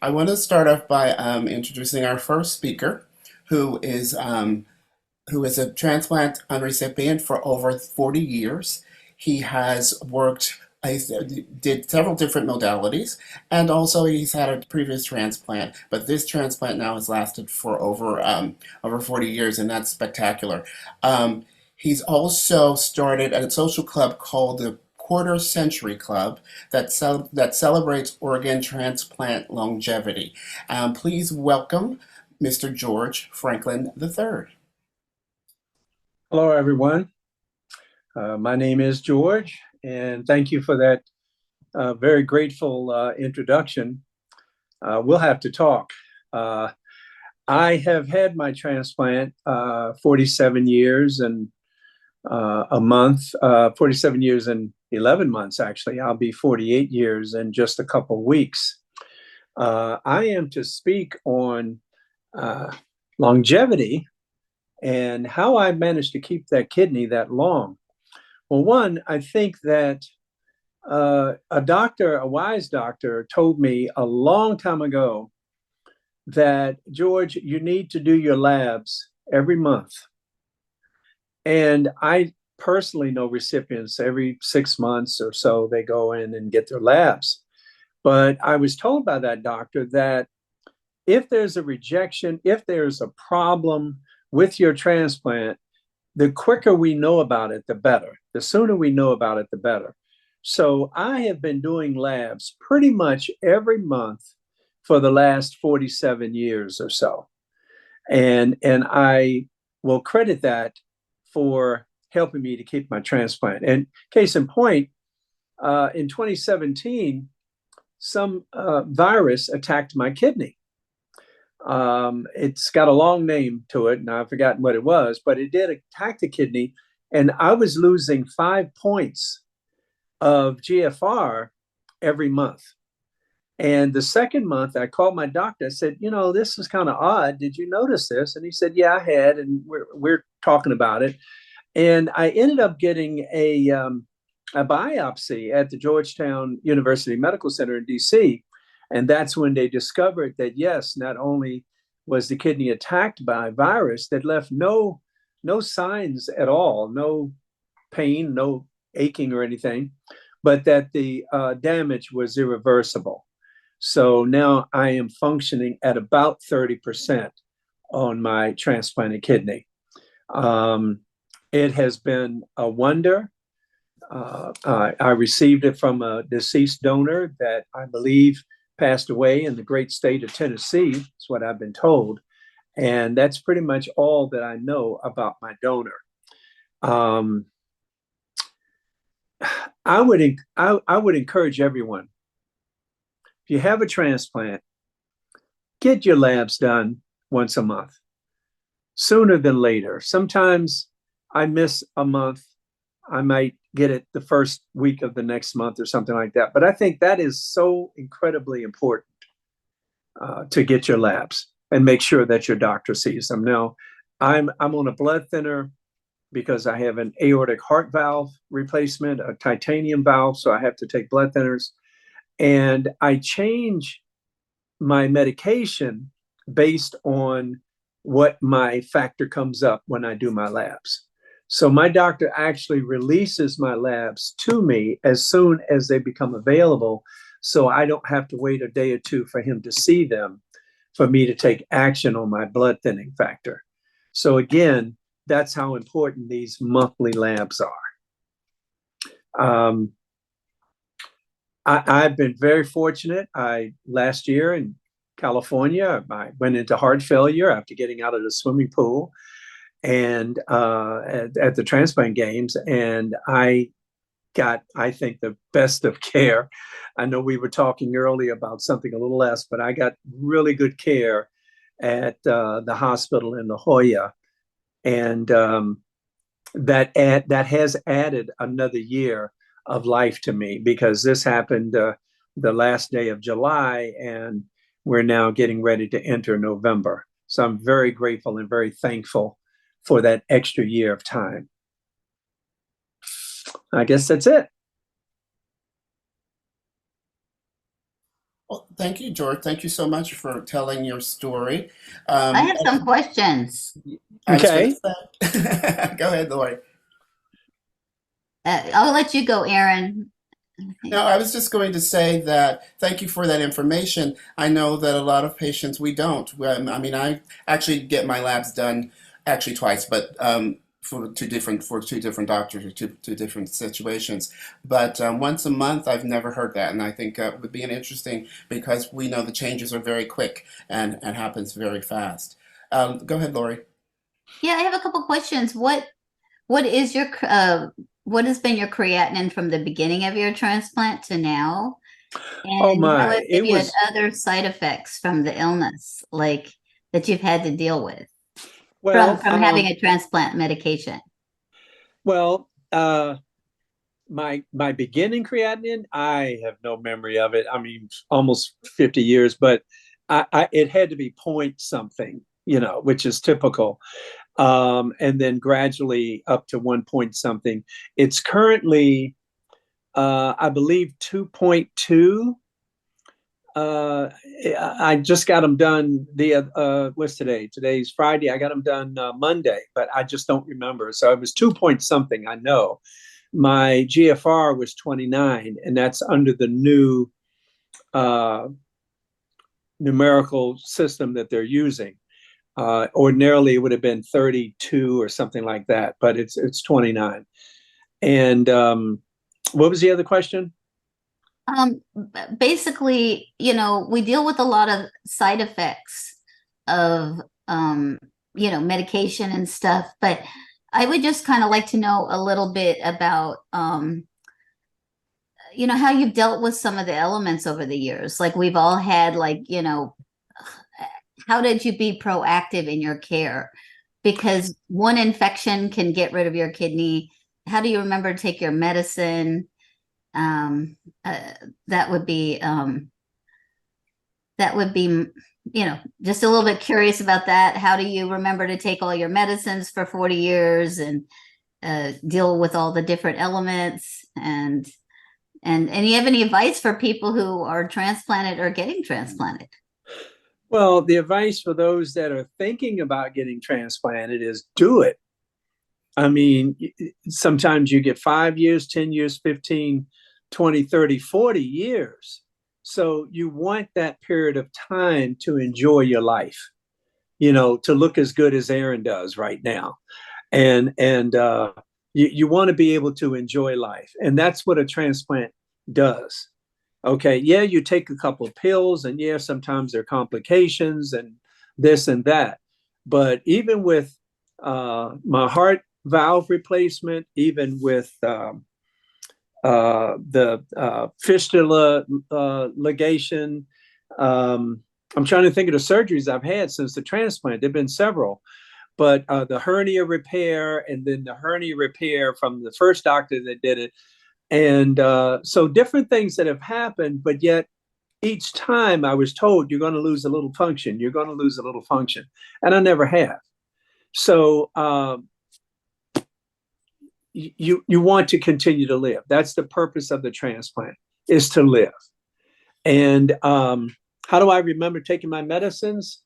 I want to start off by introducing our first speaker, who is um, who is a transplant recipient for over 40 years. He has worked, he did several different modalities, and also he's had a previous transplant. But this transplant now has lasted for over 40 years, and that's spectacular. Um, he's also started a social club called the Quarter Century Club that celebrates organ transplant longevity. Please welcome Mr. George Franklin III. Hello, everyone. My name is George, and thank you for that very grateful introduction. We'll have to talk. Uh, I have had my transplant 47 years and a month, 47 years and 11 months, actually. I'll be 48 years in just a couple weeks. I am to speak on uh, longevity and how I managed to keep that kidney that long. Well, one, I think that a wise doctor, told me a long time ago that, George, you need to do your labs every month. And I personally know recipients every 6 months or so, they go in and get their labs. But I was told by that doctor that if there's a rejection, if there's a problem with your transplant, the quicker we know about it, the better. The sooner we know about it, the better. So I have been doing labs pretty much every month for the last 47 years or so. And I will credit that for helping me to keep my transplant. And case in point, in 2017, some virus attacked my kidney. It's got a long name to it, and I've forgotten what it was, but it did attack the kidney, and I was losing 5 points of GFR every month. And the second month, I called my doctor. I said, this is kind of odd. Did you notice this? And he said, yeah, I had, and we're talking about it. And I ended up getting a biopsy at the Georgetown University Medical Center in DC. And that's when they discovered that, yes, not only was the kidney attacked by a virus that left no signs at all, no pain, no aching or anything, but that the damage was irreversible. So now I am functioning at about 30% on my transplanted kidney. It has been a wonder. I received it from a deceased donor that I believe passed away in the great state of Tennessee. That's what I've been told. And that's pretty much all that I know about my donor. I would encourage everyone, if you have a transplant, get your labs done once a month, sooner than later. Sometimes I miss a month. I might get it the first week of the next month or something like that. But I think that is so incredibly important to get your labs and make sure that your doctor sees them. Now, I'm on a blood thinner because I have an aortic heart valve replacement, a titanium valve, so I have to take blood thinners. And I change my medication based on what my factor comes up when I do my labs. So my doctor actually releases my labs to me as soon as they become available, so I don't have to wait a day or two for him to see them for me to take action on my blood thinning factor. So again, that's how important these monthly labs are. I've been very fortunate. Last year in California, I went into heart failure after getting out of the swimming pool and at the transplant games, and I got, I think, the best of care. I know we were talking earlier about something a little less, but I got really good care at the hospital in La Jolla, and that has added another year of life to me, because this happened the last day of July, and we're now getting ready to enter November. So I'm very grateful and very thankful for that extra year of time. I guess that's it. Well, thank thank you, George. Thank you so much for telling your story. I Um, have some questions. I was going to Okay. say, go ahead, Lori. I'll let you go, Aaron. No, I was just going to say that thank you for that information. I know that a lot of patients we don't. I mean, I actually get my labs done actually twice, but for two different doctors or two different situations. But once a month, I've never heard that, and I think would be an interesting because we know the changes are very quick and happens very fast. Go ahead, Lori. Yeah, I have a couple questions. What is your what has been your creatinine from the beginning of your transplant to now? Oh And my, have it you had was, other side effects from the illness, like that you've had to deal with well, from having a transplant medication? well, my beginning creatinine, I have no memory of it. I mean, almost 50 years, but it had to be point something, which is typical. And then gradually up to 1 point something. It's currently, I believe, 2.2. Uh, I just got them done what's today? Today's Friday. I got them done Monday, but I just don't remember. So it was 2 point something. I know my GFR was 29, and that's under the new uh, numerical system that they're using. Ordinarily, it would have been 32 or something like that, but it's 29. And what was the other question? Basically, we deal with a lot of side effects of, um, medication and stuff, but I would just kind of like to know a little bit about, how you've dealt with some of the elements over the years. Like we've all had, like, how did you be proactive in your care? Because one infection can get rid of your kidney. How do you remember to take your medicine? Um, uh, that would be that would be just a little bit curious about that. How do you remember to take all your medicines for 40 years and deal with all the different elements and you have any advice for people who are transplanted or getting transplanted? Well, the advice for those that are thinking about getting transplanted is do it. I mean, sometimes you get 5 years, 10 years, 15, 20, 30, 40 years. So you want that period of time to enjoy your life, to look as good as Aaron does right now. And you want to be able to enjoy life. And that's what a transplant does. Okay, yeah, you take a couple of pills, and yeah, sometimes there are complications and this and that. But even with my heart valve replacement, even with the fistula ligation, I'm trying to think of the surgeries I've had since the transplant. There've been several, but the hernia repair, and then the hernia repair from the first doctor that did it, and so different things that have happened, but yet each time I was told, you're going to lose a little function, you're going to lose a little function. And I never have. So you want to continue to live. That's the purpose of the transplant, is to live. And how do I remember taking my medicines?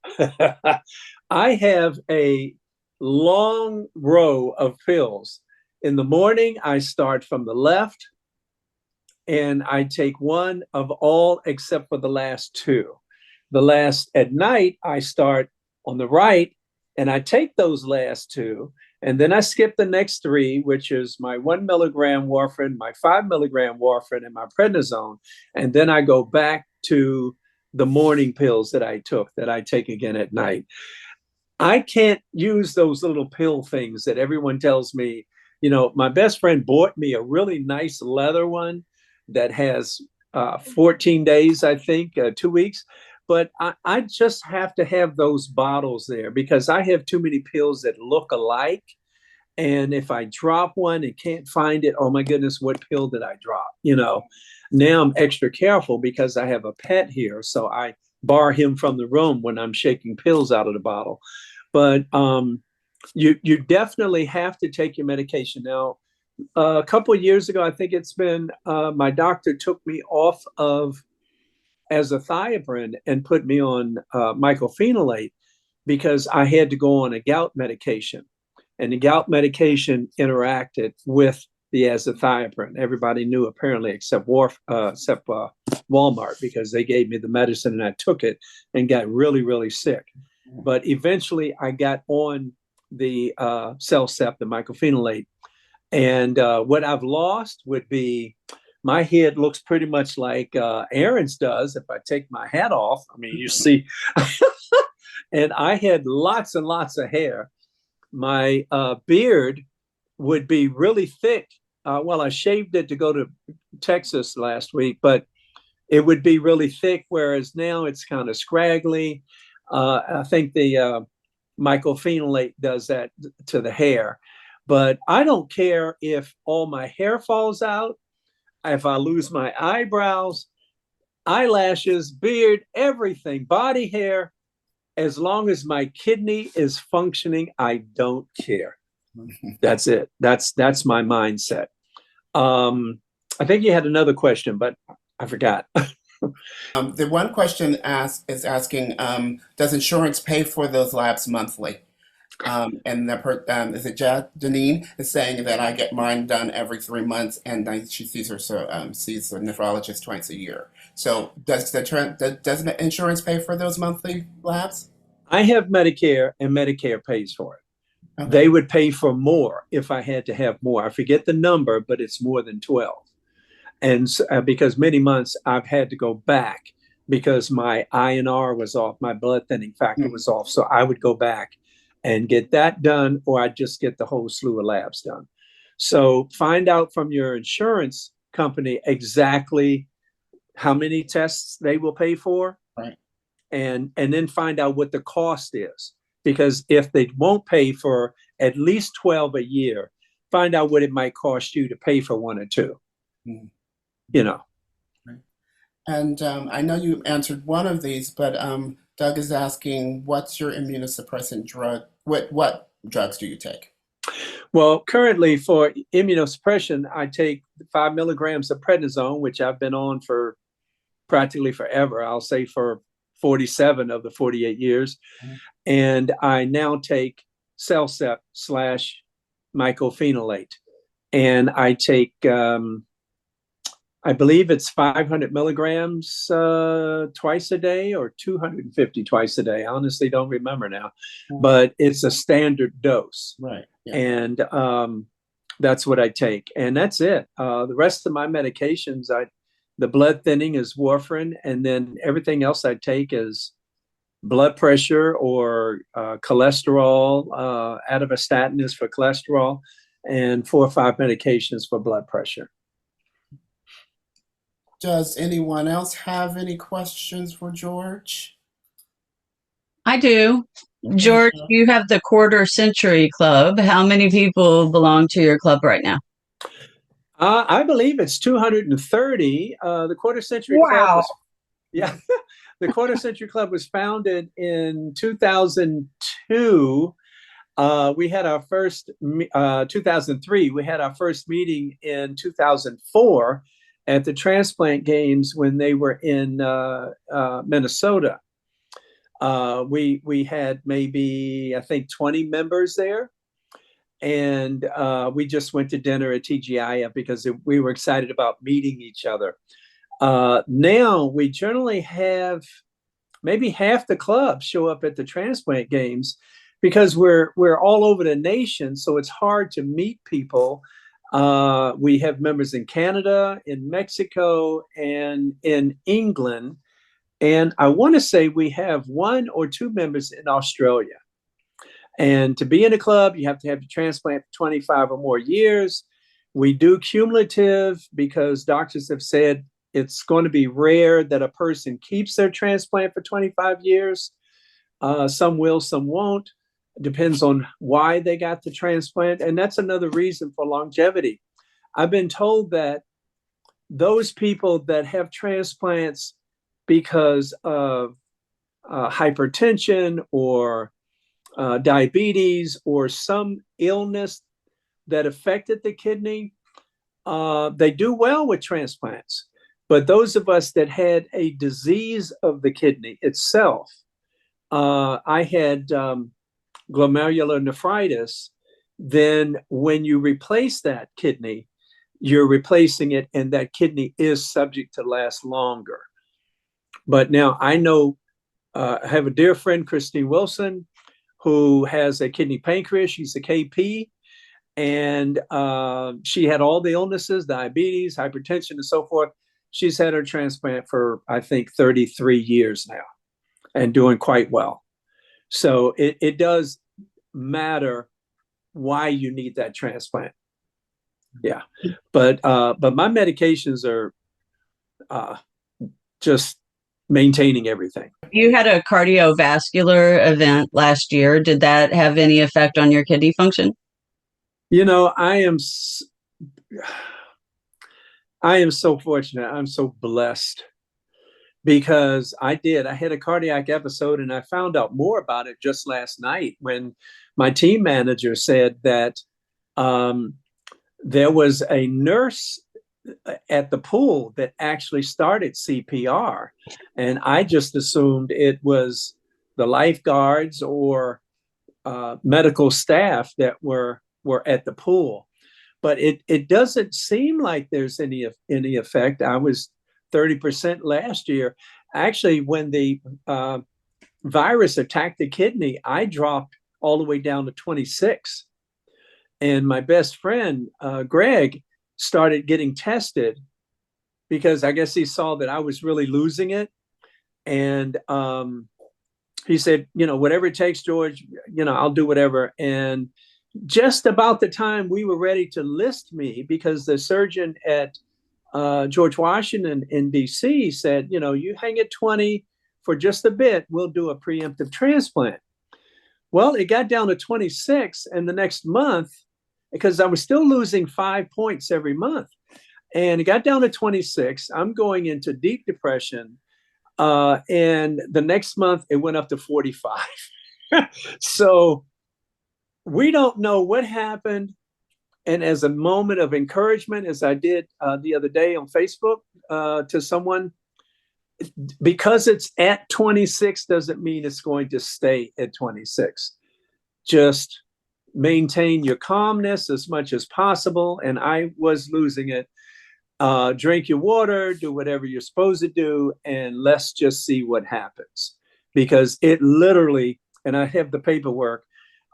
I have a long row of pills. In the morning, I start from the left, and I take one of all except for the last two. The last at night, I start on the right, and I take those last two, and then I skip the next three, which is my 1 milligram warfarin, my 5 milligram warfarin, and my prednisone. And then I go back to the morning pills that I took, that I take again at night. I can't use those little pill things that everyone tells me. My best friend bought me a really nice leather one that has 14 days, I think, 2 weeks. But I just have to have those bottles there because I have too many pills that look alike. And if I drop one and can't find it, oh my goodness, what pill did I drop? Now I'm extra careful because I have a pet here. So I bar him from the room when I'm shaking pills out of the bottle. But you definitely have to take your medication. Now, a couple of years ago, I think it's been, my doctor took me off of azathioprine and put me on mycophenolate because I had to go on a gout medication, and the gout medication interacted with the azathioprine. Everybody knew apparently, except Walmart, because they gave me the medicine and I took it and got really, really sick. But eventually, I got on the CellCept, the mycophenolate, and what I've lost would be my head looks pretty much like Aaron's does if I take my hat off. I mean, you see, and I had lots and lots of hair. My beard would be really thick. Well, I shaved it to go to Texas last week, but it would be really thick, whereas now it's kind of scraggly. I think the mycophenolate does that to the hair. But I don't care if all my hair falls out, if I lose my eyebrows, eyelashes, beard, everything, body hair. As long as my kidney is functioning, I don't care. That's it. That's my mindset. I think you had another question, but I forgot. The one question is asking, does insurance pay for those labs monthly? And is it Janine is saying that I get mine done every 3 months, and she sees sees the nephrologist twice a year. So does the insurance pay for those monthly labs? I have Medicare, and Medicare pays for it. Okay. They would pay for more if I had to have more. I forget the number, but it's more than 12. And because many months I've had to go back because my INR was off, my blood thinning factor was off. So I would go back and get that done, or I'd just get the whole slew of labs done. So find out from your insurance company exactly how many tests they will pay for. Right. And then find out what the cost is. Because if they won't pay for at least 12 a year, find out what it might cost you to pay for one or two. You know. Right. And I know you answered one of these, but Doug is asking, what's your immunosuppressant drug? What drugs do you take? Well, currently for immunosuppression, I take 5 milligrams of prednisone, which I've been on for practically forever. I'll say for 47 of the 48 years. And I now take CellCept / mycophenolate. And I take, I believe it's 500 milligrams twice a day, or 250 twice a day. I honestly don't remember now, but it's a standard dose. Right. Yeah. And that's what I take. And that's it. The rest of my medications, the blood thinning is warfarin, and then everything else I take is blood pressure or cholesterol. Atorvastatin is for cholesterol, and 4 or 5 medications for blood pressure. Does anyone else have any questions for George? I do. George, you have the Quarter Century Club. How many people belong to your club right now? I believe it's 230. The Quarter Century Club the Quarter Century Club was founded in 2002. We had our first 2003. We had our first meeting in 2004 at the Transplant games when they were in Minnesota. We had maybe, I think, 20 members there. And we just went to dinner at TGIF because we were excited about meeting each other. Now we generally have maybe half the club show up at the Transplant games because we're all over the nation, so it's hard to meet people. We have members in Canada, in Mexico, and in England. And I want to say we have 1 or 2 members in Australia. And to be in a club, you have to have your transplant for 25 or more years. We do cumulative because doctors have said it's going to be rare that a person keeps their transplant for 25 years. Some will, some won't. Depends on why they got the transplant. And that's another reason for longevity. I've been told that those people that have transplants because of hypertension or diabetes or some illness that affected the kidney, they do well with transplants. But those of us that had a disease of the kidney itself, I had glomerular nephritis. Then when you replace that kidney, you're replacing it, and that kidney is subject to last longer. But now I know, I have a dear friend, Christine Wilson, who has a kidney pancreas. She's a KP, and she had all the illnesses, diabetes, hypertension, and so forth. She's had her transplant for, I think, 33 years now and doing quite well. So it does matter why you need that transplant. Yeah. But my medications are just maintaining everything. You had a cardiovascular event last year. Did that have any effect on your kidney function? You know, I am so fortunate. I'm so blessed because I had a cardiac episode, and I found out more about it just last night when my team manager said that there was a nurse at the pool that actually started CPR. And I just assumed it was the lifeguards or medical staff that were at the pool. But it doesn't seem like there's any effect. I was 30% last year. Actually, when the virus attacked the kidney, I dropped all the way down to 26. And my best friend, Greg, started getting tested because I guess he saw that I was really losing it. And he said, whatever it takes, George, I'll do whatever. And just about the time we were ready to list me, because the surgeon at George Washington in DC said, you hang at 20 for just a bit, we'll do a preemptive transplant. Well, it got down to 26, and the next month, because I was still losing 5 points every month, and it got down to 26. I'm going into deep depression. And the next month it went up to 45. So we don't know what happened. And as a moment of encouragement, as I did the other day on Facebook to someone, because it's at 26 doesn't mean it's going to stay at 26. Just maintain your calmness as much as possible. And I was losing it. Drink your water, do whatever you're supposed to do, and let's just see what happens. Because it literally, and I have the paperwork,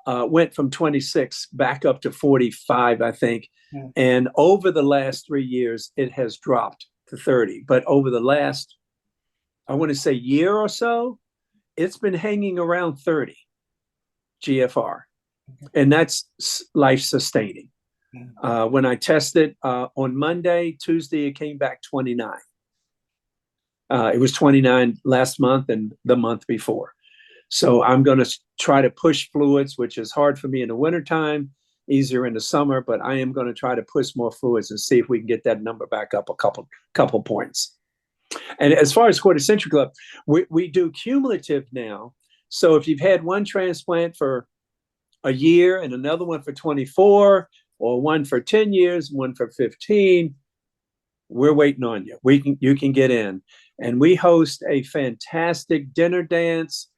went from 26 back up to 45, I think. Yeah. And over the last 3 years, it has dropped to 30. But over the last, I want to say, year or so, it's been hanging around 30 GFR. And that's life-sustaining. When I tested on Monday, Tuesday, it came back 29. It was 29 last month and the month before. So I'm going to try to push fluids, which is hard for me in the wintertime, easier in the summer, but I am going to try to push more fluids and see if we can get that number back up a couple points. And as far as quarter-century club, we do cumulative now. So if you've had one transplant for a year and another one for 24, or one for 10 years, one for 15, we're waiting on you. You can get in. And we host a fantastic dinner dance.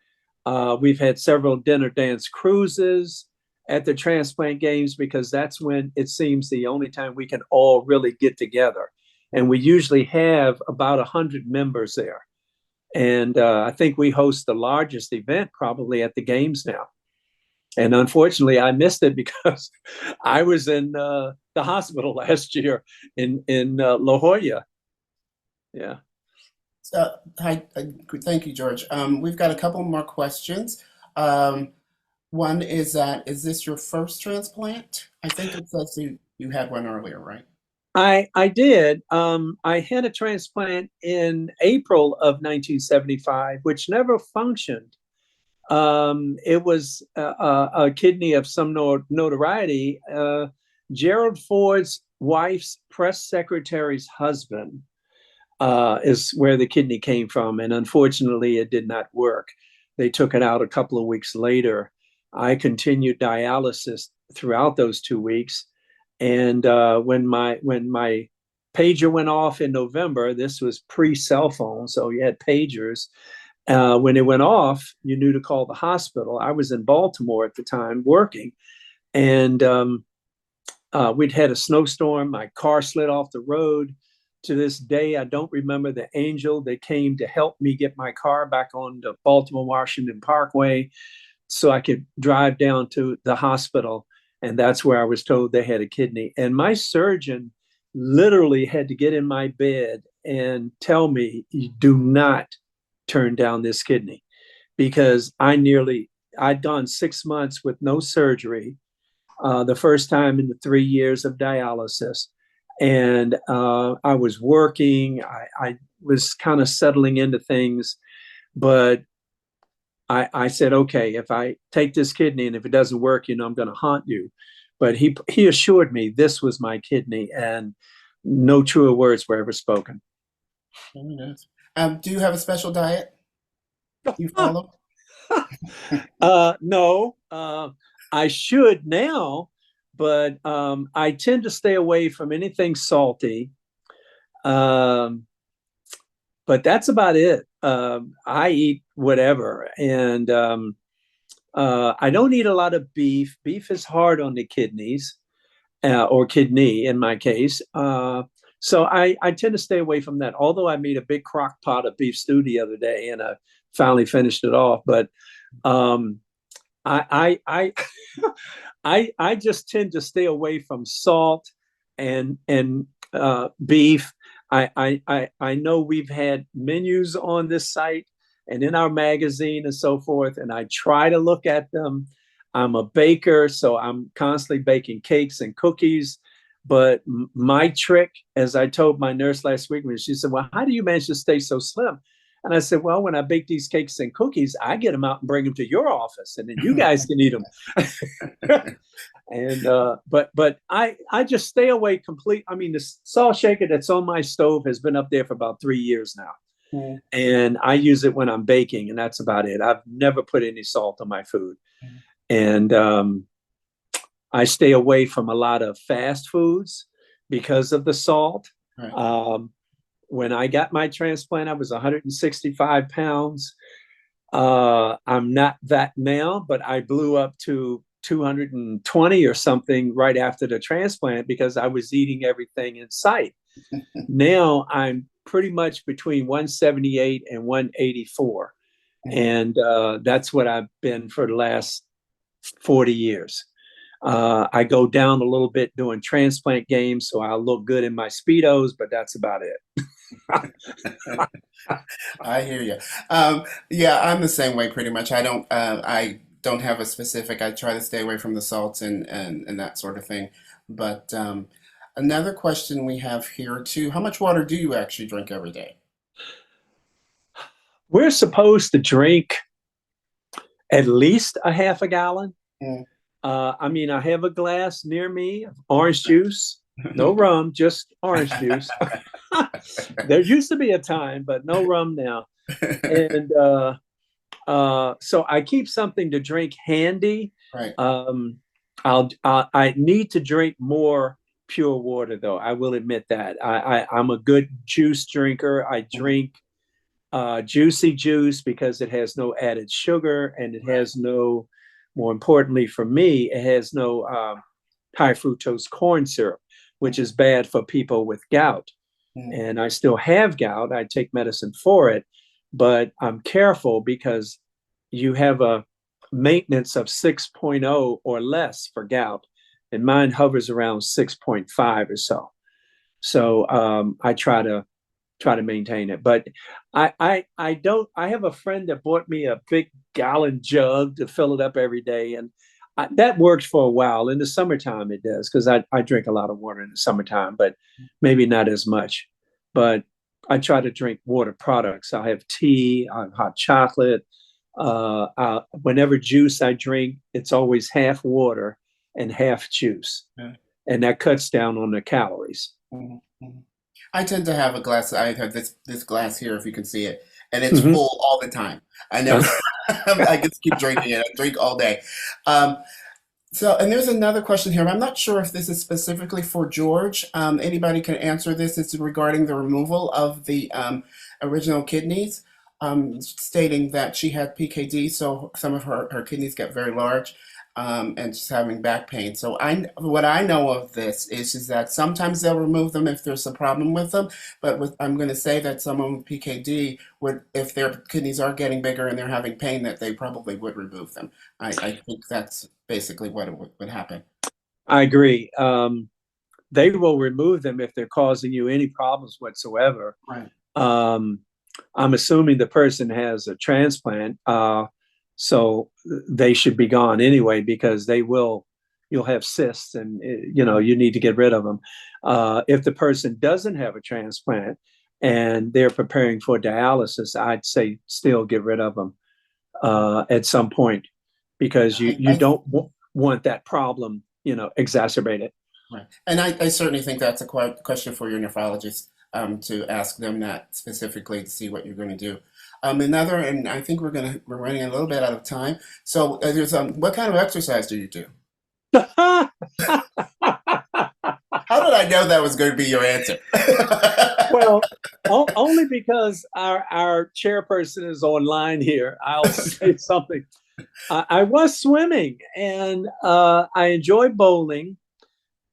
We've had several dinner dance cruises at the transplant games, because that's when it seems the only time we can all really get together. And we usually have about 100 members there. And I think we host the largest event probably at the games now. And unfortunately, I missed it because I was in the hospital last year in La Jolla. Yeah. So, thank you, George. We've got a couple more questions. One is is this your first transplant? I think it says you had one earlier, right? I did. I had a transplant in April of 1975, which never functioned. It was a kidney of some notoriety. Gerald Ford's wife's press secretary's husband is where the kidney came from. And unfortunately, it did not work. They took it out a couple of weeks later. I continued dialysis throughout those 2 weeks. And when my pager went off in November. This was pre-cell phone, so you had pagers. When it went off, you knew to call the hospital. I was in Baltimore at the time working, and we'd had a snowstorm. My car slid off the road. To this day, I don't remember the angel that came to help me get my car back on the Baltimore Washington Parkway so I could drive down to the hospital. And that's where I was told they had a kidney. And my surgeon literally had to get in my bed and tell me, you do not turn down this kidney, because I'd gone 6 months with no surgery, the first time in the 3 years of dialysis. And I was working, I was kind of settling into things, but I said, okay, if I take this kidney and if it doesn't work, I'm going to haunt you. But he assured me this was my kidney, and no truer words were ever spoken. Very nice. Do you have a special diet you follow? No, I should now, but I tend to stay away from anything salty. But that's about it. I eat whatever, and I don't eat a lot of beef. Beef is hard on the kidneys, or kidney in my case. So I tend to stay away from that. Although I made a big crock pot of beef stew the other day, and I finally finished it off. But I I just tend to stay away from salt and beef. I know we've had menus on this site and in our magazine and so forth, and I try to look at them. I'm a baker, so I'm constantly baking cakes and cookies. But my trick, as I told my nurse last week, when she said, well, how do you manage to stay so slim? And I said, well, when I bake these cakes and cookies, I get them out and bring them to your office, and then you guys can eat them. And but I just stay away complete. I mean, the salt shaker that's on my stove has been up there for about 3 years now. Mm. And I use it when I'm baking, and that's about it. I've never put any salt on my food. Mm. And I stay away from a lot of fast foods because of the salt. Right. When I got my transplant, I was 165 pounds. I'm not that now, but I blew up to 220 or something right after the transplant because I was eating everything in sight. Now I'm pretty much between 178 and 184. And that's what I've been for the last 40 years. I go down a little bit doing transplant games, so I'll look good in my Speedos, but that's about it. I hear you. Yeah, I'm the same way pretty much. I don't have a specific. I try to stay away from the salts and that sort of thing. But another question we have here too, how much water do you actually drink every day? We're supposed to drink at least a half a gallon. Mm. I mean, I have a glass near me of orange juice, no rum, just orange juice. There used to be a time, but no rum now. And so I keep something to drink handy. Right. I need to drink more pure water, though. I will admit that. I'm a good juice drinker. I drink juicy juice because it has no added sugar, and it has no, more importantly for me, it has no high fructose corn syrup, which is bad for people with gout. And I still have gout. I take medicine for it, but I'm careful because you have a maintenance of 6.0 or less for gout, and mine hovers around 6.5 or so. So I try to maintain it. But I have a friend that bought me a big gallon jug to fill it up every day, and that works for a while. In the summertime it does, because I drink a lot of water in the summertime, but maybe not as much. But I try to drink water products. I have tea, I have hot chocolate. Whenever juice I drink, it's always half water and half juice. Yeah. And that cuts down on the calories. Mm-hmm. I tend to have a glass. I have this glass here, if you can see it, and it's full all the time. I never, I just keep drinking it. I drink all day. So, and there's another question here. I'm not sure if this is specifically for George. Anybody can answer this. It's regarding the removal of the original kidneys, stating that she had PKD, so some of her kidneys get very large, and she's having back pain. So, what I know of this is that sometimes they'll remove them if there's a problem with them, but I'm going to say that someone with PKD would, if their kidneys are getting bigger and they're having pain, that they probably would remove them. I think that's basically what would happen. I agree. They will remove them if they're causing you any problems whatsoever. Right. I'm assuming the person has a transplant, so they should be gone anyway because you'll have cysts and you need to get rid of them. If the person doesn't have a transplant and they're preparing for dialysis, I'd say still get rid of them at some point because you don't want that problem, exacerbated. Right. And I certainly think that's a question for your nephrologist, to ask them that specifically to see what you're going to do. And I think we're running a little bit out of time. So there's what kind of exercise do you do? How did I know that was going to be your answer? Well, only because our chairperson is online here. I'll say something. I was swimming and I enjoy bowling.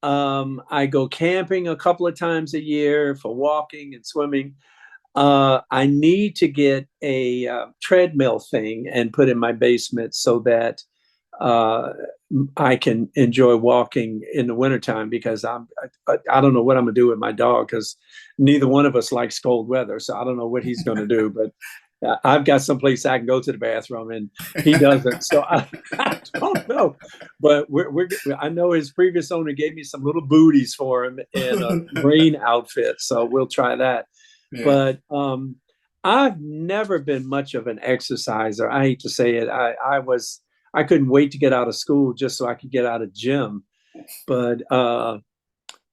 I go camping a couple of times a year for walking and swimming. I need to get a treadmill thing and put in my basement so that I can enjoy walking in the wintertime because I don't know what I'm gonna do with my dog because neither one of us likes cold weather. So I don't know what he's gonna do, but I've got someplace I can go to the bathroom and he doesn't. So I don't know, but I know his previous owner gave me some little booties for him in a rain outfit. So we'll try that. Yeah. But I've never been much of an exerciser. I hate to say it. I couldn't wait to get out of school just so I could get out of gym. But I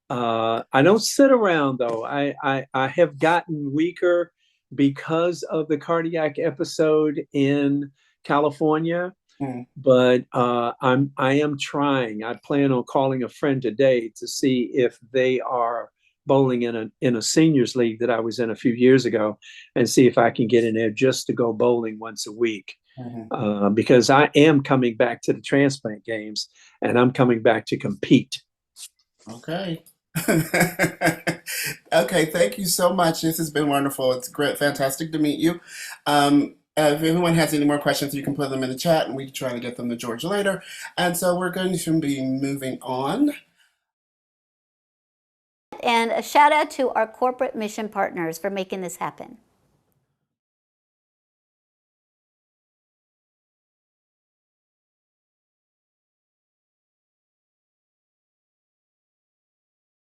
don't sit around though. I have gotten weaker because of the cardiac episode in California. Mm. But I am trying. I plan on calling a friend today to see if they are bowling in a seniors league that I was in a few years ago and see if I can get in there just to go bowling once a week. Mm-hmm. Because I am coming back to the transplant games and I'm coming back to compete. Okay. Okay, thank you so much. This has been wonderful. It's great, fantastic to meet you. If anyone has any more questions, you can put them in the chat and we can try to get them to George later. And so we're going to be moving on. And a shout out to our corporate mission partners for making this happen.